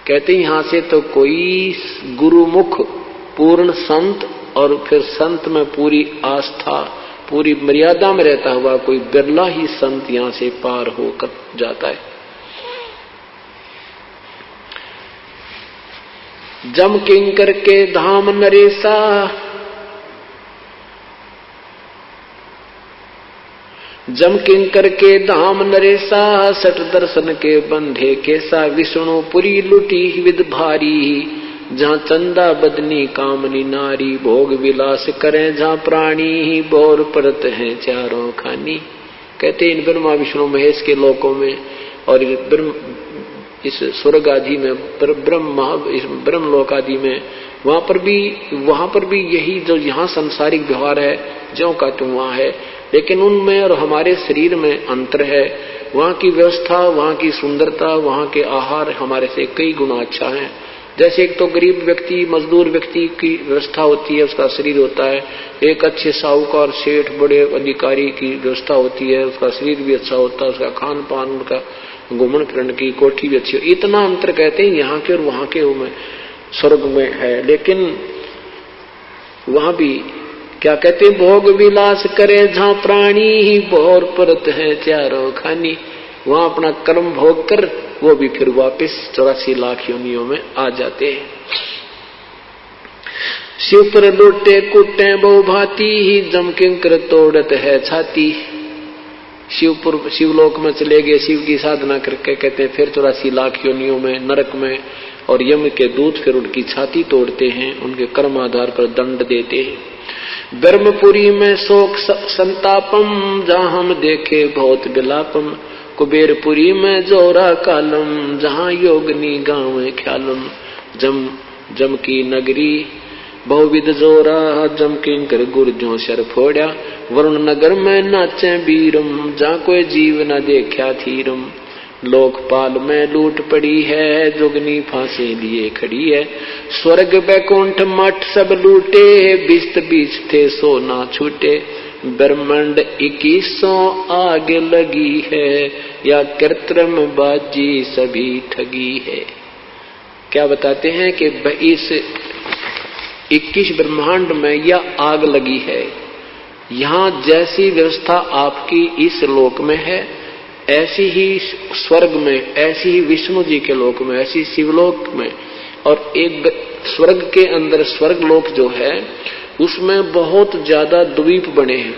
कहते यहां से तो कोई गुरुमुख पूर्ण संत और फिर संत में पूरी आस्था पूरी मर्यादा में रहता हुआ कोई बिरला ही संत यहां से पार होकर जाता है। जम किंकर के धाम नरेसा, जम किंकर के धाम नरेसा, सट दर्शन के बंधे केसा, विष्णु पुरी लुटी विद भारी, जहाँ चंदा बदनी कामनी नारी, भोग विलास करें जहाँ प्राणी, बोर परत हैं चारों खानी। कहते इन ब्रह्मा विष्णु महेश के लोकों में और इस स्वर्ग आदि में ब्रह्म लोक आदि में वहां पर भी यही जो यहाँ सांसारिक व्यवहार है ज्यों का त्यों वहां है, लेकिन उनमें और हमारे शरीर में अंतर है। वहां की व्यवस्था, वहां की सुंदरता, वहां के आहार हमारे से कई गुना अच्छा है। जैसे एक तो गरीब व्यक्ति मजदूर व्यक्ति की व्यवस्था होती है, उसका शरीर होता है, एक अच्छे साहूकार सेठ बड़े अधिकारी की व्यवस्था होती है, उसका शरीर भी अच्छा होता है, उसका खान पान उनका घूमन फिरन की कोठी भी अच्छी। इतना अंतर कहते हैं यहाँ के और वहां के में स्वर्ग में है। लेकिन वहां भी क्या कहते हैं, भोग विलास करे जहाँ प्राणी, ही भोर परत है चारों खानी। वहां अपना कर्म भोग कर वो भी फिर वापस 84 लाख योनियों में आ जाते हैं। शिव पर लुटे कुटे बहु भांति, ही जम किंकर तोड़त है छाती। शिवलोक में चले गए, शिव की साधना करके कहते हैं फिर 84 लाख योनियों में नरक में, और यम के दूत फिर उनकी छाती तोड़ते हैं, उनके कर्म आधार पर दंड देते हैं। ब्रह्मपुरी में शोक संतापम, जहाँ हम देखे बहुत विलापम। कुबेरपुरी में जोरा कालम, जहाँ योगनी गाँव ख्यालम। जम की नगरी बहुविध जोरा, जम किंकर गुर्जों सर फोड़ा। वरुण नगर में नाचे बीरम, जहाँ कोई जीव न देखा थीरम। लोकपाल में लूट पड़ी है, जोगनी फांसे लिए खड़ी है। स्वर्ग बैकुंठ मठ सब लूटे, बिस्त बीच थे सो ना छूटे। ब्रह्मांड 2100 आग लगी है, या कृत्रिम बाजी सभी ठगी है। क्या बताते हैं कि इस 21 ब्रह्मांड में यह आग लगी है। यहाँ जैसी व्यवस्था आपकी इस लोक में है, ऐसी ही स्वर्ग में, ऐसी ही विष्णु जी के लोक में, ऐसी शिवलोक में, और एक स्वर्ग के अंदर स्वर्ग लोक जो है उसमें बहुत ज्यादा द्वीप बने हैं।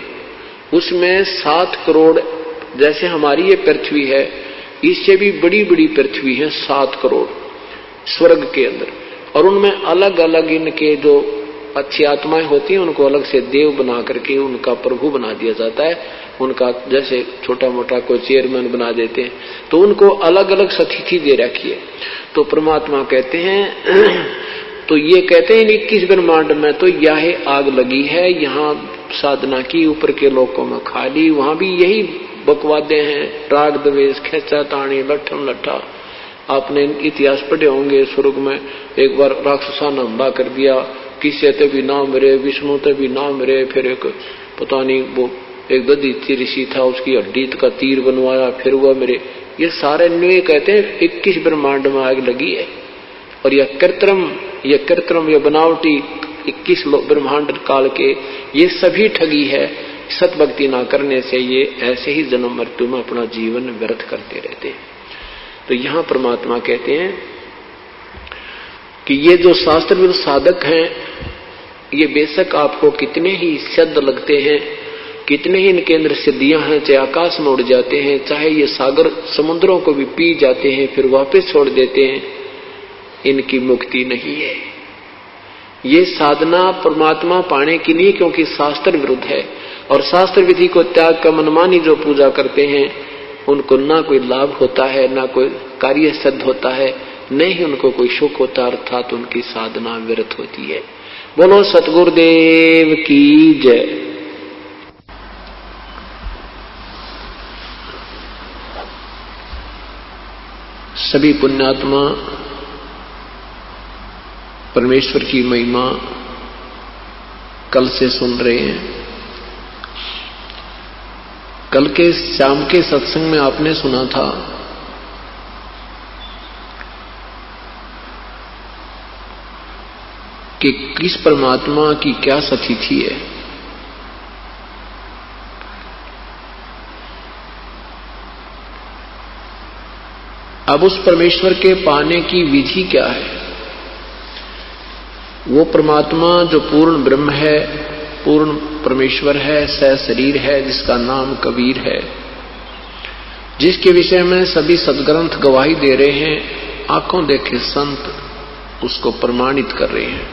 उसमें 7 करोड़, जैसे हमारी ये पृथ्वी है इससे भी बड़ी बड़ी पृथ्वी है 7 करोड़ स्वर्ग के अंदर। और उनमें अलग अलग इनके जो अच्छी आत्माएं होती हैं उनको अलग से देव बना करके उनका प्रभु बना दिया जाता है। उनका जैसे छोटा मोटा कोई चेयरमैन बना देते हैं, तो उनको अलग अलग स्थिति दे रखी है। तो परमात्मा कहते हैं तो ये कहते हैं 21 ब्रह्मांड में तो यह आग लगी है। यहाँ साधना की ऊपर के लोकों में खाली, वहां भी यही बकवादे हैं, राग द्वेष खेचा ताणी लठम लट्ठा। आपने इतिहास पढ़े होंगे, स्वर्ग में एक बार राक्षसा ने हमला कर दिया, किसी ते भी ना मरे, विष्णु ते भी ना मरे। फिर एक पता नहीं वो एक दधीचि ऋषि था, उसकी हड्डी का तीर बनवाया, फिर वह मेरे। ये सारे न्यूय कहते हैं 21 ब्रह्मांड में आग लगी है। और यह कृत्रिम यह बनावटी 21 ब्रह्मांड काल के ये सभी ठगी है। सतभक्ति ना करने से ये ऐसे ही जन्म मृत्यु में अपना जीवन व्यर्थ करते रहते हैं। तो यहाँ परमात्मा कहते हैं कि ये जो शास्त्र विरुद्ध साधक हैं, ये बेशक आपको कितने ही सिद्ध लगते हैं, कितने ही इनके अंदर सिद्धियां हैं, चाहे आकाश में उड़ जाते हैं, चाहे ये सागर समुद्रों को भी पी जाते हैं फिर वापस छोड़ देते हैं, इनकी मुक्ति नहीं है। ये साधना परमात्मा पाने के लिए, क्योंकि शास्त्र विरुद्ध है। और शास्त्र विधि को त्याग कर मनमानी जो पूजा करते हैं उनको ना कोई लाभ होता है, ना कोई कार्य सिद्ध होता है, न ही उनको कोई सुख होता, अर्थात उनकी साधना व्यर्थ होती है। बोलो सतगुरुदेव की जय। सभी पुण्यात्मा परमेश्वर की महिमा कल से सुन रहे हैं। कल के शाम के सत्संग में आपने सुना था कि किस परमात्मा की क्या स्थिति है। अब उस परमेश्वर के पाने की विधि क्या है? वो परमात्मा जो पूर्ण ब्रह्म है, पूर्ण परमेश्वर है, सशरीर है, जिसका नाम कबीर है, जिसके विषय में सभी सदग्रंथ गवाही दे रहे हैं, आंखों देखे संत उसको प्रमाणित कर रहे हैं।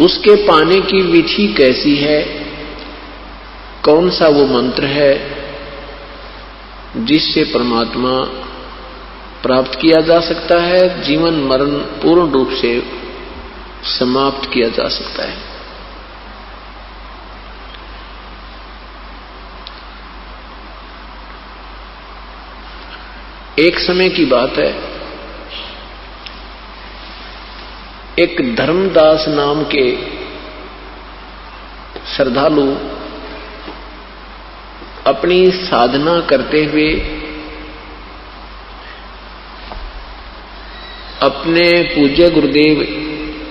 उसके पाने की विधि कैसी है? कौन सा वो मंत्र है जिससे परमात्मा प्राप्त किया जा सकता है, जीवन मरण पूर्ण रूप से समाप्त किया जा सकता है? एक समय की बात है, एक धर्मदास नाम के श्रद्धालु अपनी साधना करते हुए अपने पूज्य गुरुदेव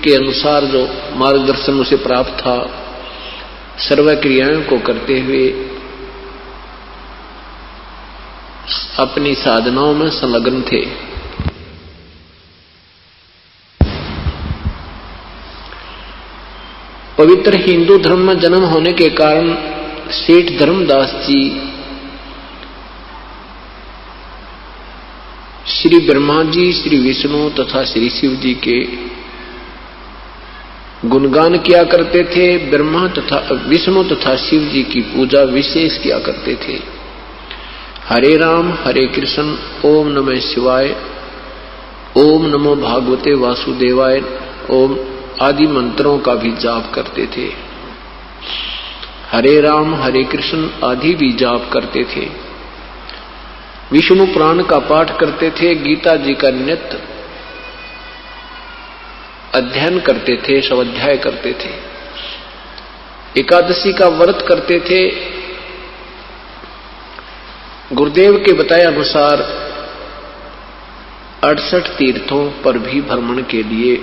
के अनुसार जो मार्गदर्शन उसे प्राप्त था, सर्व क्रियाओं को करते हुए अपनी साधनाओं में संलग्न थे। पवित्र हिंदू धर्म में जन्म होने के कारण सेठ धर्मदास जी श्री ब्रह्मा जी, श्री विष्णु तथा श्री शिव जी के गुणगान किया करते थे। ब्रह्मा तथा विष्णु तथा शिव जी की पूजा विशेष किया करते थे। हरे राम हरे कृष्ण, ओम नमः शिवाय, ओम नमो भागवते वासुदेवाय, ओम आदि मंत्रों का भी जाप करते थे। हरे राम हरे कृष्ण आदि भी जाप करते थे। विष्णु पुराण का पाठ करते थे। गीता जी का नित्य अध्ययन करते थे, स्वाध्याय करते थे। एकादशी का व्रत करते थे। गुरुदेव के बताए अनुसार 68 तीर्थों पर भी भ्रमण के लिए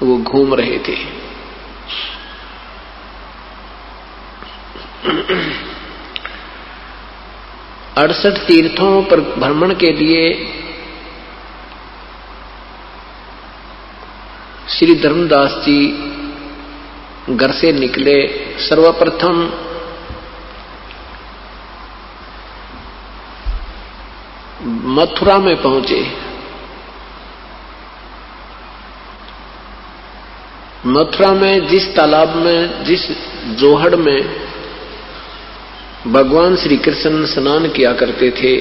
वो घूम रहे थे। अड़सठ तीर्थों पर भ्रमण के लिए श्री धर्मदास जी घर से निकले। सर्वप्रथम मथुरा में पहुंचे। मथुरा में जिस तालाब में, जिस जोहड़ में भगवान श्री कृष्ण स्नान किया करते थे,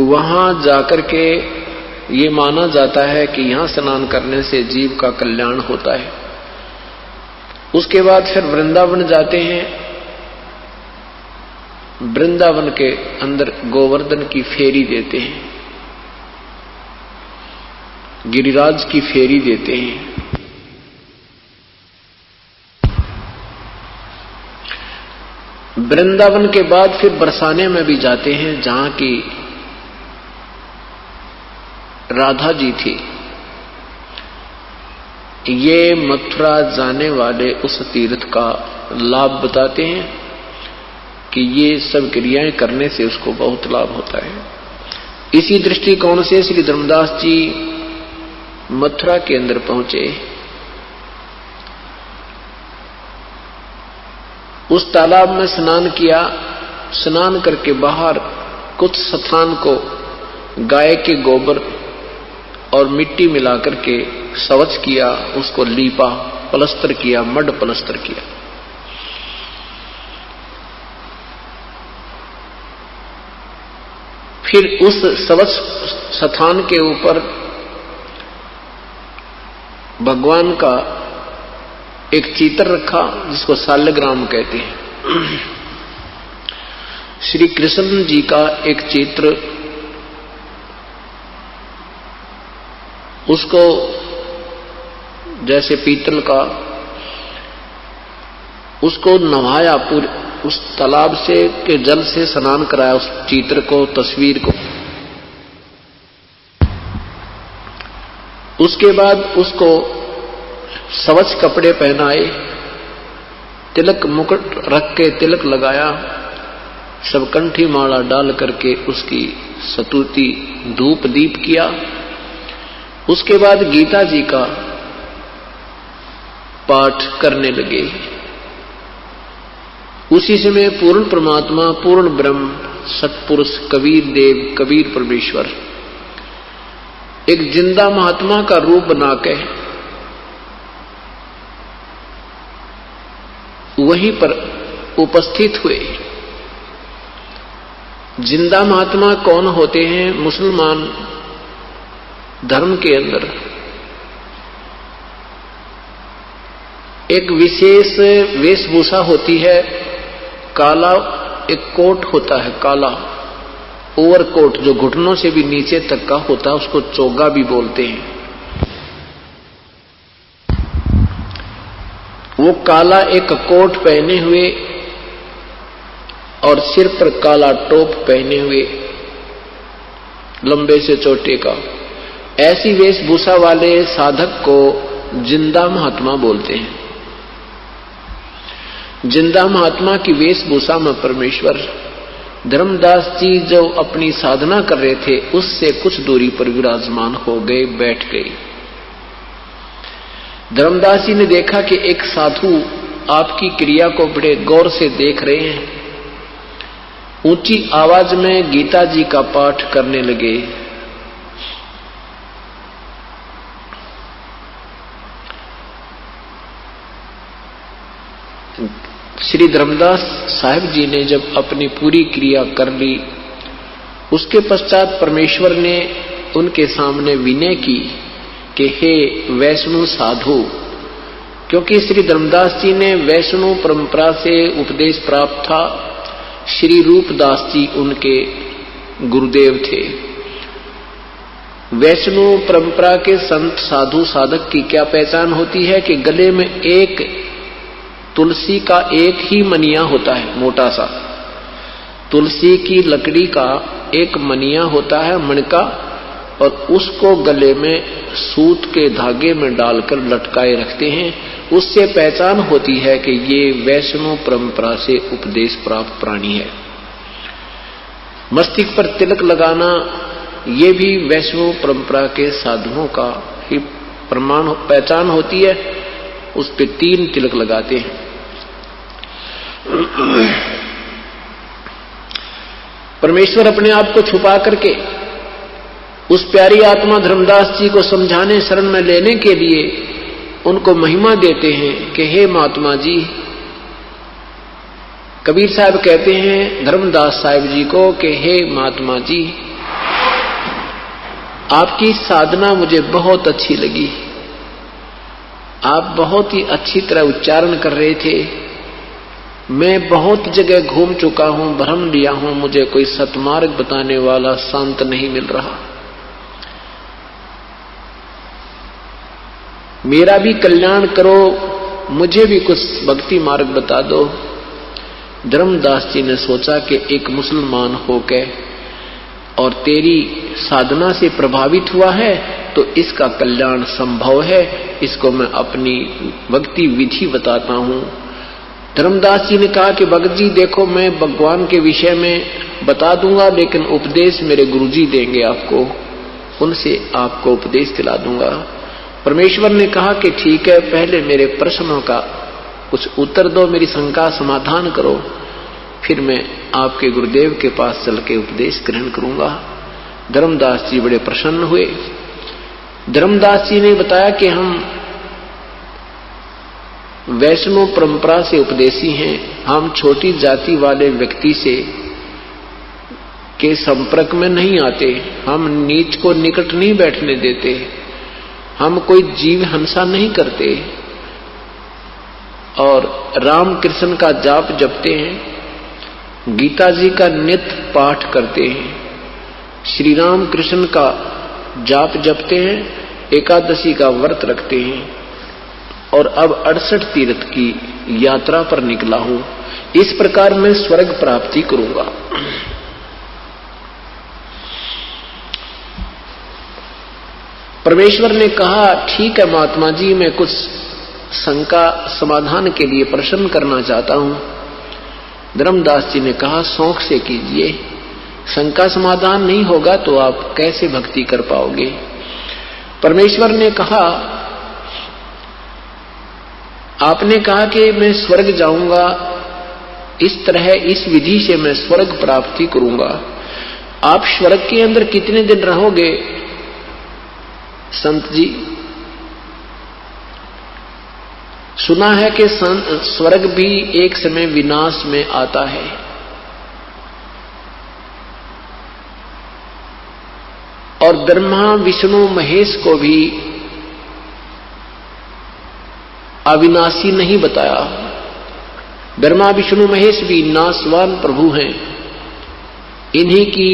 वहां जाकर के ये माना जाता है कि यहां स्नान करने से जीव का कल्याण होता है। उसके बाद फिर वृंदावन जाते हैं। वृंदावन के अंदर गोवर्धन की फेरी देते हैं, गिरिराज की फेरी देते हैं। वृंदावन के बाद फिर बरसाने में भी जाते हैं, जहां की राधा जी थी। ये मथुरा जाने वाले उस तीर्थ का लाभ बताते हैं कि ये सब क्रियाएं करने से उसको बहुत लाभ होता है। इसी दृष्टिकोण से श्री धर्मदास जी मथुरा के अंदर पहुंचे। उस तालाब में स्नान किया। स्नान करके बाहर कुछ स्थान को गाय के गोबर और मिट्टी मिलाकर के स्वच्छ किया, उसको लीपा, पलस्तर किया, मड पलस्तर किया। फिर उस स्वच्छ स्थान के ऊपर भगवान का एक चित्र रखा, जिसको शालग्राम कहते हैं। श्री कृष्ण जी का एक चित्र, उसको जैसे पीतल का, उसको नवाया, उस तालाब से के जल से स्नान कराया उस चित्र को, तस्वीर को। उसके बाद उसको स्वच्छ कपड़े पहनाए, तिलक मुकुट रख के तिलक लगाया, सब कंठी माला डाल करके उसकी स्तुति धूप दीप किया। उसके बाद गीता जी का पाठ करने लगे। उसी समय पूर्ण परमात्मा, पूर्ण ब्रह्म, सतपुरुष कबीर देव, कबीर परमेश्वर एक जिंदा महात्मा का रूप बना के वहीं पर उपस्थित हुए। जिंदा महात्मा कौन होते हैं? मुसलमान धर्म के अंदर एक विशेष वेशभूषा होती है, काला एक कोट होता है, काला ओवरकोट जो घुटनों से भी नीचे तक का होता है, उसको चोगा भी बोलते हैं। वो काला एक कोट पहने हुए और सिर पर काला टोप पहने हुए, लंबे से चोटे का, ऐसी वेशभूषा वाले साधक को जिंदा महात्मा बोलते हैं। जिंदा महात्मा की वेशभूषा में परमेश्वर धर्मदास जी जो अपनी साधना कर रहे थे उससे कुछ दूरी पर विराजमान हो गए, बैठ गए। धर्मदास जी ने देखा कि एक साधु आपकी क्रिया को बड़े गौर से देख रहे हैं। ऊंची आवाज में गीता जी का पाठ करने लगे। श्री धर्मदास साहिब जी ने जब अपनी पूरी क्रिया कर ली, उसके पश्चात परमेश्वर ने उनके सामने विनय की कि हे वैष्णव साधु, क्योंकि श्री धर्मदास जी ने वैष्णव परंपरा से उपदेश प्राप्त था। श्री रूपदास जी उनके गुरुदेव थे। वैष्णव परंपरा के संत साधु साधक की क्या पहचान होती है कि गले में एक तुलसी का एक ही मनिया होता है, मोटा सा तुलसी की लकड़ी का एक मनिया होता है, मणका, और उसको गले में सूत के धागे में डालकर लटकाए रखते हैं। उससे पहचान होती है कि ये वैष्णव परंपरा से उपदेश प्राप्त प्राणी है। मस्तिष्क पर तिलक लगाना ये भी वैष्णव परंपरा के साधुओं का ही प्रमाण पहचान होती है। उस पे 3 तिलक लगाते हैं। परमेश्वर अपने आप को छुपा करके उस प्यारी आत्मा धर्मदास जी को समझाने, शरण में लेने के लिए उनको महिमा देते हैं कि हे महात्मा जी। कबीर साहब कहते हैं धर्मदास साहिब जी को कि हे महात्मा जी, आपकी साधना मुझे बहुत अच्छी लगी। आप बहुत ही अच्छी तरह उच्चारण कर रहे थे। मैं बहुत जगह घूम चुका हूं, भ्रम लिया हूं, मुझे कोई सतमार्ग बताने वाला संत नहीं मिल रहा। मेरा भी कल्याण करो, मुझे भी कुछ भक्ति मार्ग बता दो। धर्मदास जी ने सोचा कि एक मुसलमान होकर और तेरी साधना से प्रभावित हुआ है तो इसका कल्याण संभव है। इसको मैं अपनी भक्ति विधि बताता हूं। धर्मदास जी ने कहा कि भगत जी देखो, मैं भगवान के विषय में बता दूंगा, लेकिन उपदेश मेरे गुरुजी देंगे आपको, उनसे आपको उपदेश दिला दूंगा। परमेश्वर ने कहा कि ठीक है, पहले मेरे प्रश्नों का कुछ उत्तर दो, मेरी शंका समाधान करो, फिर मैं आपके गुरुदेव के पास चल के उपदेश ग्रहण करूंगा। धर्मदास जी बड़े प्रसन्न हुए। धर्मदास जी ने बताया कि हम वैष्णव परंपरा से उपदेशी हैं। हम छोटी जाति वाले व्यक्ति से के संपर्क में नहीं आते। हम नीच को निकट नहीं बैठने देते। हम कोई जीव हिंसा नहीं करते और राम कृष्ण का जाप जपते हैं, गीता जी का नित्य पाठ करते हैं, श्री राम कृष्ण का जाप जपते हैं, एकादशी का व्रत रखते हैं और अब 68 तीर्थ की यात्रा पर निकला हूं। इस प्रकार मैं स्वर्ग प्राप्ति करूंगा। परमेश्वर ने कहा, ठीक है महात्मा जी, मैं कुछ शंका समाधान के लिए प्रश्न करना चाहता हूं। धर्मदास जी ने कहा, शौक से कीजिए, शंका समाधान नहीं होगा तो आप कैसे भक्ति कर पाओगे। परमेश्वर ने कहा, आपने कहा कि मैं स्वर्ग जाऊंगा, इस तरह इस विधि से मैं स्वर्ग प्राप्ति करूंगा। आप स्वर्ग के अंदर कितने दिन रहोगे संत जी? सुना है कि स्वर्ग भी एक समय विनाश में आता है। और ब्रह्मा विष्णु महेश को भी अविनाशी नहीं बताया। ब्रह्मा विष्णु महेश भी नाशवान प्रभु हैं। इन्हीं की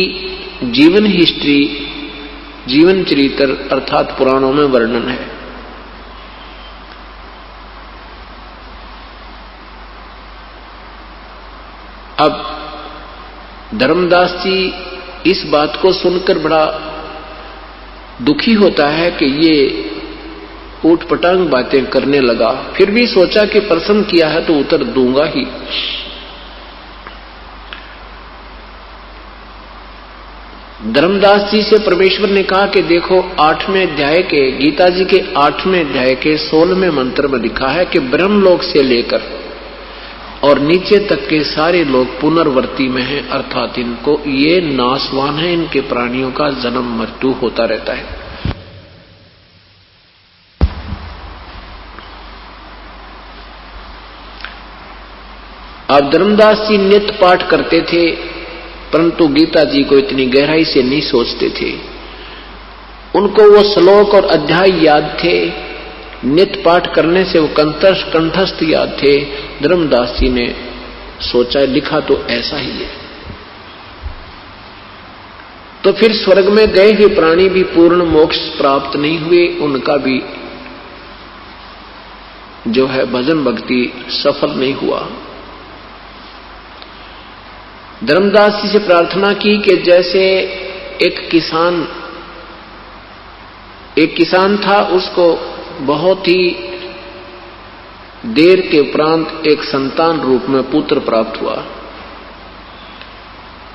जीवन हिस्ट्री, जीवन चरित्र अर्थात पुराणों में वर्णन है। अब धर्मदास जी इस बात को सुनकर बड़ा दुखी होता है कि ये ऊटपटांग बातें करने लगा। फिर भी सोचा कि प्रश्न किया है तो उत्तर दूंगा ही। धर्मदास जी से परमेश्वर ने कहा कि देखो, 8वें अध्याय के, गीता जी के 8वें अध्याय के 16वें मंत्र में लिखा है कि ब्रह्मलोक से लेकर और नीचे तक के सारे लोग पुनर्वर्ती में हैं, अर्थात इनको ये नाशवान है, इनके प्राणियों का जन्म मृत्यु होता रहता है। अब धर्मदास जी नित्य पाठ करते थे, परंतु गीता जी को इतनी गहराई से नहीं सोचते थे। उनको वो श्लोक और अध्याय याद थे, नित्य पाठ करने से वो कंठस्थ याद थे। धर्मदास जी ने सोचा, लिखा तो ऐसा ही है। तो फिर स्वर्ग में गए हुए प्राणी भी पूर्ण मोक्ष प्राप्त नहीं हुए, उनका भी जो है भजन भक्ति सफल नहीं हुआ। धर्मदास जी से प्रार्थना की कि जैसे एक किसान था, उसको बहुत ही देर के उपरांत एक संतान रूप में पुत्र प्राप्त हुआ।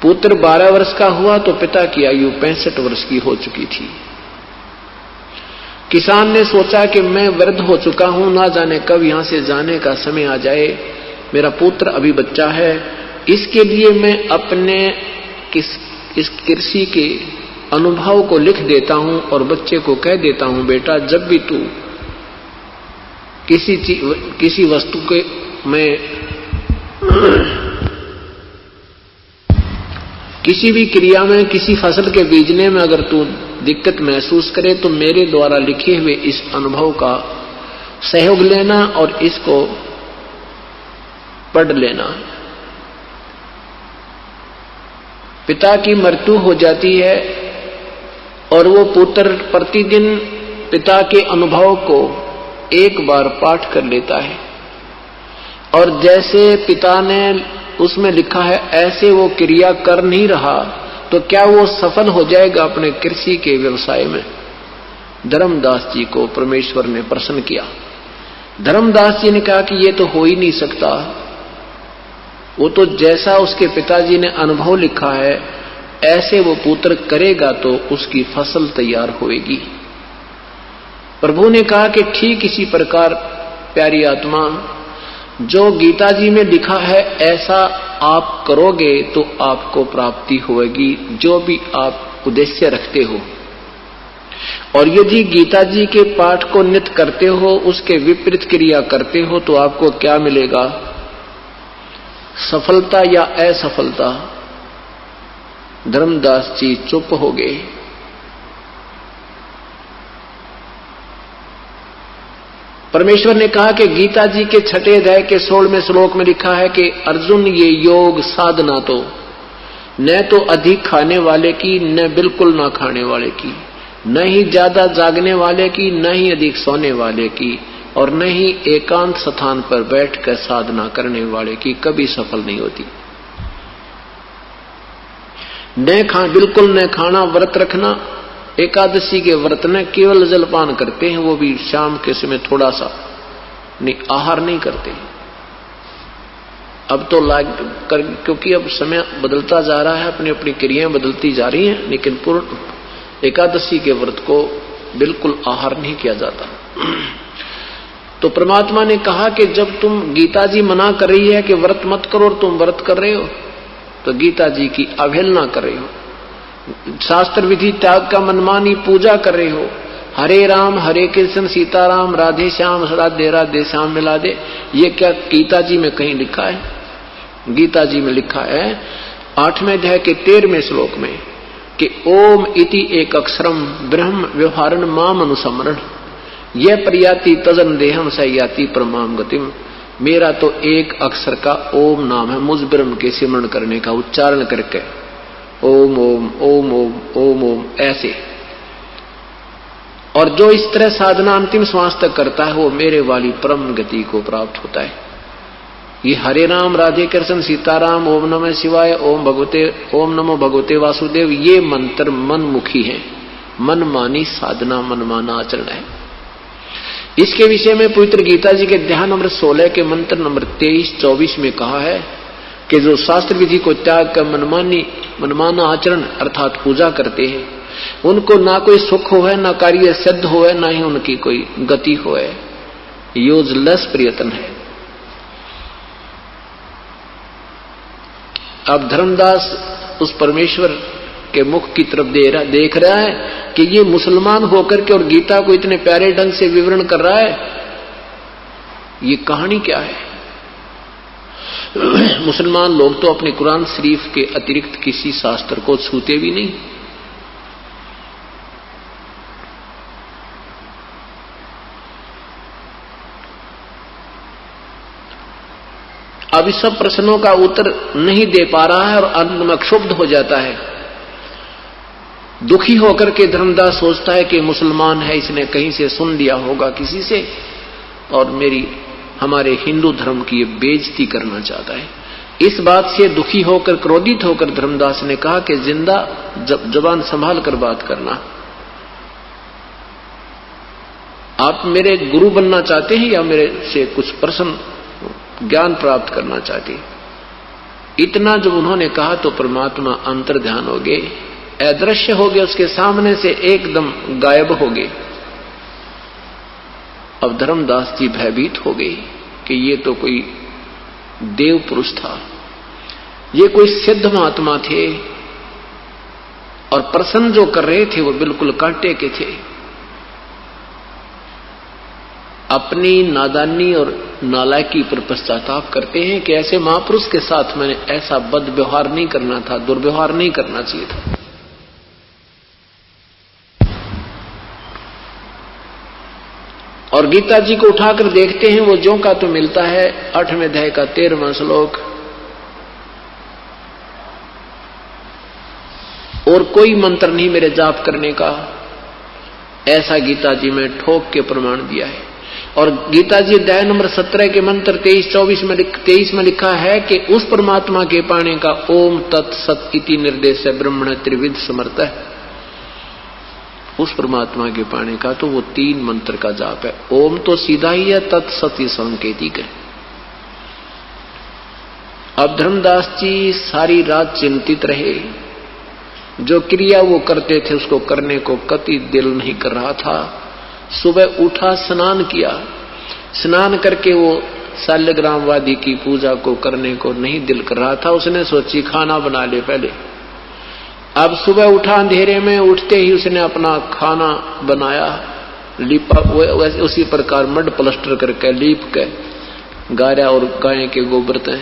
पुत्र 12 वर्ष का हुआ तो पिता की आयु 65 वर्ष की हो चुकी थी। किसान ने सोचा कि मैं वृद्ध हो चुका हूं, ना जाने कब यहां से जाने का समय आ जाए, मेरा पुत्र अभी बच्चा है, इसके लिए मैं अपने इस कृषि के अनुभव को लिख देता हूं और बच्चे को कह देता हूं, बेटा जब भी तू किसी वस्तु के में किसी भी क्रिया में, किसी फसल के बीजने में अगर तू दिक्कत महसूस करे तो मेरे द्वारा लिखे हुए इस अनुभव का सहयोग लेना और इसको पढ़ लेना। पिता की मृत्यु हो जाती है और वो पुत्र प्रतिदिन पिता के अनुभव को एक बार पाठ कर लेता है, और जैसे पिता ने उसमें लिखा है ऐसे वो क्रिया कर नहीं रहा तो क्या वो सफल हो जाएगा अपने कृषि के व्यवसाय में? धर्मदास जी को परमेश्वर ने प्रसन्न किया। धर्मदास जी ने कहा कि ये तो हो ही नहीं सकता, वो तो जैसा उसके पिताजी ने अनुभव लिखा है ऐसे वो पुत्र करेगा तो उसकी फसल तैयार होएगी। प्रभु ने कहा कि ठीक इसी प्रकार प्यारी आत्मा, जो गीता जी में लिखा है ऐसा आप करोगे तो आपको प्राप्ति होगी, जो भी आप उद्देश्य रखते हो। और यदि गीता जी के पाठ को नित्य करते हो, उसके विपरीत क्रिया करते हो तो आपको क्या मिलेगा? सफलता या असफलता? धर्मदास जी चुप हो गए। परमेश्वर ने कहा कि गीता जी के 6 अध्याय के 16वें श्लोक में लिखा है कि अर्जुन, ये योग साधना तो न तो अधिक खाने वाले की, न बिल्कुल ना खाने वाले की, न ही ज्यादा जागने वाले की, न ही अधिक सोने वाले की, और न ही एकांत स्थान पर बैठकर साधना करने वाले की कभी सफल नहीं होती। बिल्कुल न खाना, व्रत रखना, एकादशी के व्रत न केवल जलपान करते हैं, वो भी शाम के समय थोड़ा सा, नहीं आहार नहीं करते। अब तो क्योंकि अब समय बदलता जा रहा है, अपनी अपनी क्रियाएं बदलती जा रही हैं, लेकिन पूर्ण एकादशी के व्रत को बिल्कुल आहार नहीं किया जाता। तो परमात्मा ने कहा कि जब तुम, गीता जी मना कर रही है कि व्रत मत करो और तुम व्रत कर रहे हो, तो गीता जी की अवहेलना कर रहे हो, शास्त्र विधि त्याग का मनमानी पूजा कर रहे हो। हरे राम हरे कृष्ण सीताराम राधे श्याम राधे राधे श्याम मिला दे, ये क्या गीता जी में कहीं लिखा है? गीता जी में लिखा है 8वें अध्याय के 13वें श्लोक में कि ओम इति एक अक्षरम ब्रह्म व्यवहारण माम अनुसमरण, यह प्रयाति तजन देहम सयाति परमाम गतिम। मेरा तो एक अक्षर का ओम नाम है, मुझ ब्रह्म के सिमरण करने का उच्चारण करके ओम ओम ओम ओम ओम ओम ऐसे, और जो इस तरह साधना अंतिम श्वास तक करता है वो मेरे वाली परम गति को प्राप्त होता है। ये हरे राम राधे कृष्ण सीताराम ओम नमः शिवाय ओम नमो भगवते वासुदेव, ये मंत्र मनमुखी है, मनमानी साधना, मनमाना आचरण है। इसके विषय में पवित्र गीता जी के ध्यान नंबर 16 के मंत्र नंबर 23-24 में कहा है कि जो शास्त्र विधि को त्याग कर मनमाना आचरण अर्थात पूजा करते हैं, उनको ना कोई सुख हो है, ना कार्य सिद्ध हो है, ना ही उनकी कोई गति हो है, यूजलेस प्रयत्न है। अब धर्मदास उस परमेश्वर के मुख की तरफ देख रहा है कि ये मुसलमान होकर के और गीता को इतने प्यारे ढंग से विवरण कर रहा है, ये कहानी क्या है? मुसलमान लोग तो अपने कुरान शरीफ के अतिरिक्त किसी शास्त्र को छूते भी नहीं। अब इस सब प्रश्नों का उत्तर नहीं दे पा रहा है और अंत में क्षुब्ध हो जाता है। दुखी होकर के धर्मदास सोचता है कि मुसलमान है, इसने कहीं से सुन लिया होगा किसी से और हमारे हिंदू धर्म की बेइज्जती करना चाहता है। इस बात से दुखी होकर, क्रोधित होकर धर्मदास ने कहा कि जिंदा जबान संभाल कर बात करना। आप मेरे गुरु बनना चाहते हैं या मेरे से कुछ प्रश्न ज्ञान प्राप्त करना चाहते? इतना जब उन्होंने कहा तो परमात्मा अंतर ध्यान हो गए, अदृश्य हो गए, उसके सामने से एकदम गायब हो गए। अब धर्मदास जी भयभीत हो गए कि ये तो कोई देव पुरुष था, ये कोई सिद्ध महात्मा थे और प्रश्न जो कर रहे थे वो बिल्कुल कांटे के थे। अपनी नादानी और नालायकी पर पश्चाताप करते हैं कि ऐसे महापुरुष के साथ मैंने ऐसा बद व्यवहार नहीं करना था, दुर्व्यवहार नहीं करना चाहिए था। और गीता जी को उठाकर देखते हैं, वो ज्यों का तो मिलता है 8वें अध्याय का 13वां श्लोक, और कोई मंत्र नहीं मेरे जाप करने का, ऐसा गीता जी में ठोक के प्रमाण दिया है। और गीता जी अध्याय नंबर 17 के मंत्र 23 में लिखा है कि उस परमात्मा के पाने का ओम तत्सत इति निर्देश ब्रह्मण त्रिविध समर्थ है। उस परमात्मा के पाने का तो वो 3 मंत्र का जाप है। ओम तो सीधा ही है, तत्सत ये सांकेतिक है। अब धर्मदास जी सारी रात चिंतित रहे, जो क्रिया वो करते थे उसको करने को कति दिल नहीं कर रहा था। सुबह उठा, स्नान किया, स्नान करके वो शाल्यग्रामवादी की पूजा को करने को नहीं दिल कर रहा था। उसने सोची खाना बना ले पहले। अब सुबह उठा, अंधेरे में उठते ही उसने अपना खाना बनाया, लीपा, उसी प्रकार मड प्लस्टर करके लीप के गारा और गाय के गोबर से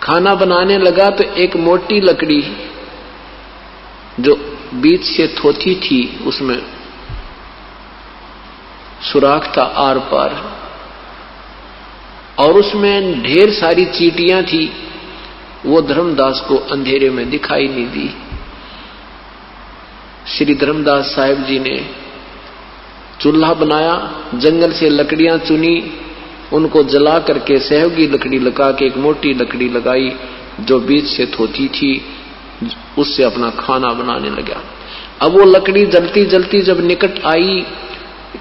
खाना बनाने लगा। तो एक मोटी लकड़ी जो बीच से थोथी थी, उसमें सुराख था आर पार, और उसमें ढेर सारी चींटियां थी। वो धर्मदास को अंधेरे में दिखाई नहीं दी। श्री धर्मदास साहिब जी ने चूल्हा बनाया, जंगल से लकड़ियां चुनी, उनको जला करके सहयोगी लकड़ी लगा के एक मोटी लकड़ी लगाई जो बीच से थोती थी, उससे अपना खाना बनाने लगा। अब वो लकड़ी जलती जलती जब निकट आई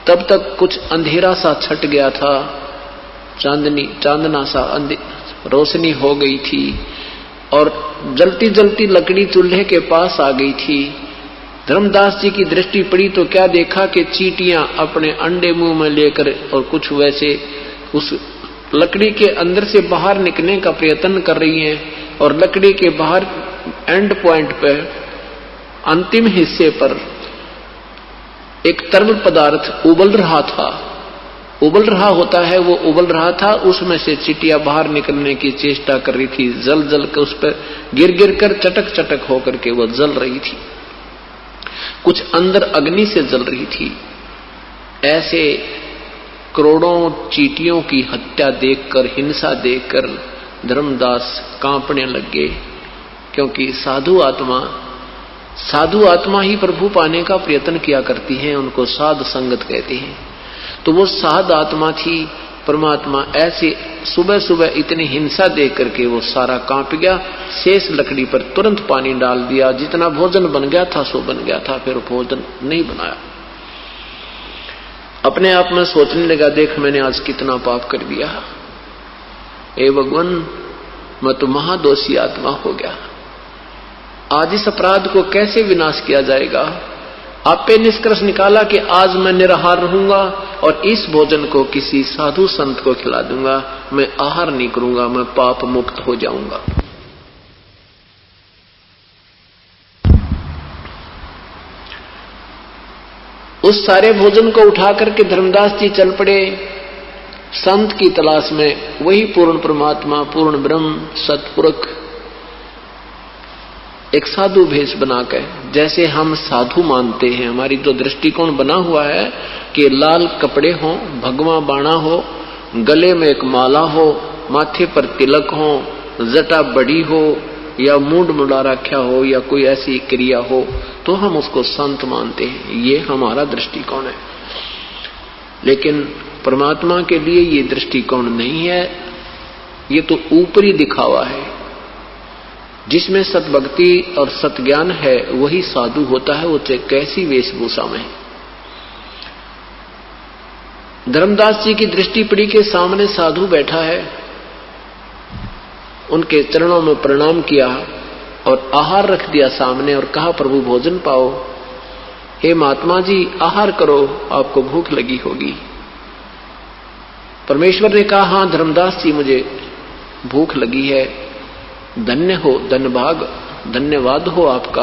तब तक कुछ अंधेरा सा छट गया था, चांदना सा रोशनी हो गई थी और जलती जलती लकड़ी चूल्हे के पास आ गई थी। धर्मदास जी की दृष्टि पड़ी तो क्या देखा कि चींटियां अपने अंडे मुंह में लेकर और कुछ वैसे उस लकड़ी के अंदर से बाहर निकलने का प्रयत्न कर रही हैं और लकड़ी के बाहर एंड पॉइंट पर अंतिम हिस्से पर एक तरल पदार्थ उबल रहा था, उबल रहा होता है, वो उबल रहा था, उसमें से चींटियां बाहर निकलने की चेष्टा कर रही थी, जल जल कर उस पर गिर गिर कर चटक चटक होकर के वो जल रही थी, कुछ अंदर अग्नि से जल रही थी। ऐसे करोड़ों चींटियों की हत्या देखकर, हिंसा देखकर धर्मदास कांपने लगे, क्योंकि साधु आत्मा ही प्रभु पाने का प्रयत्न किया करती हैं, उनको साध संगत कहते हैं। तो वो साध आत्मा थी, परमात्मा ऐसे सुबह सुबह इतनी हिंसा देख करके वो सारा कांप गया, शेष लकड़ी पर तुरंत पानी डाल दिया, जितना भोजन बन गया था सो बन गया था, फिर भोजन नहीं बनाया। अपने आप में सोचने लगा, देख मैंने आज कितना पाप कर दिया, हे भगवान मैं तो महादोषी आत्मा हो गया, आज इस अपराध को कैसे विनाश किया जाएगा। आपे निष्कर्ष निकाला कि आज मैं निराहार रहूंगा और इस भोजन को किसी साधु संत को खिला दूंगा, मैं आहार नहीं करूंगा, मैं पाप मुक्त हो जाऊंगा। उस सारे भोजन को उठा करके धर्मदास जी चल पड़े संत की तलाश में, वही पूर्ण परमात्मा, पूर्ण ब्रह्म, सतपुरुष एक साधु भेष बनाकर, जैसे हम साधु मानते हैं, हमारी जो दृष्टिकोण बना हुआ है कि लाल कपड़े हो, भगवा बाणा हो, गले में एक माला हो, माथे पर तिलक हो, जटा बड़ी हो या मूंड मुड़ा रखा हो या कोई ऐसी क्रिया हो तो हम उसको संत मानते हैं, ये हमारा दृष्टिकोण है। लेकिन परमात्मा के लिए ये दृष्टिकोण नहीं है, ये तो ऊपरी दिखावा है। जिसमें सतभक्ति और सतज्ञान है वही साधु होता है, वो चाहे कैसी वेशभूषा में। धर्मदास जी की दृष्टि पड़ी के सामने साधु बैठा है, उनके चरणों में प्रणाम किया और आहार रख दिया सामने और कहा प्रभु भोजन पाओ, हे महात्मा जी आहार करो, आपको भूख लगी होगी। परमेश्वर ने कहा हां धर्मदास जी मुझे भूख लगी है, धन्य हो, धन्यभाग, धन्यवाद हो आपका,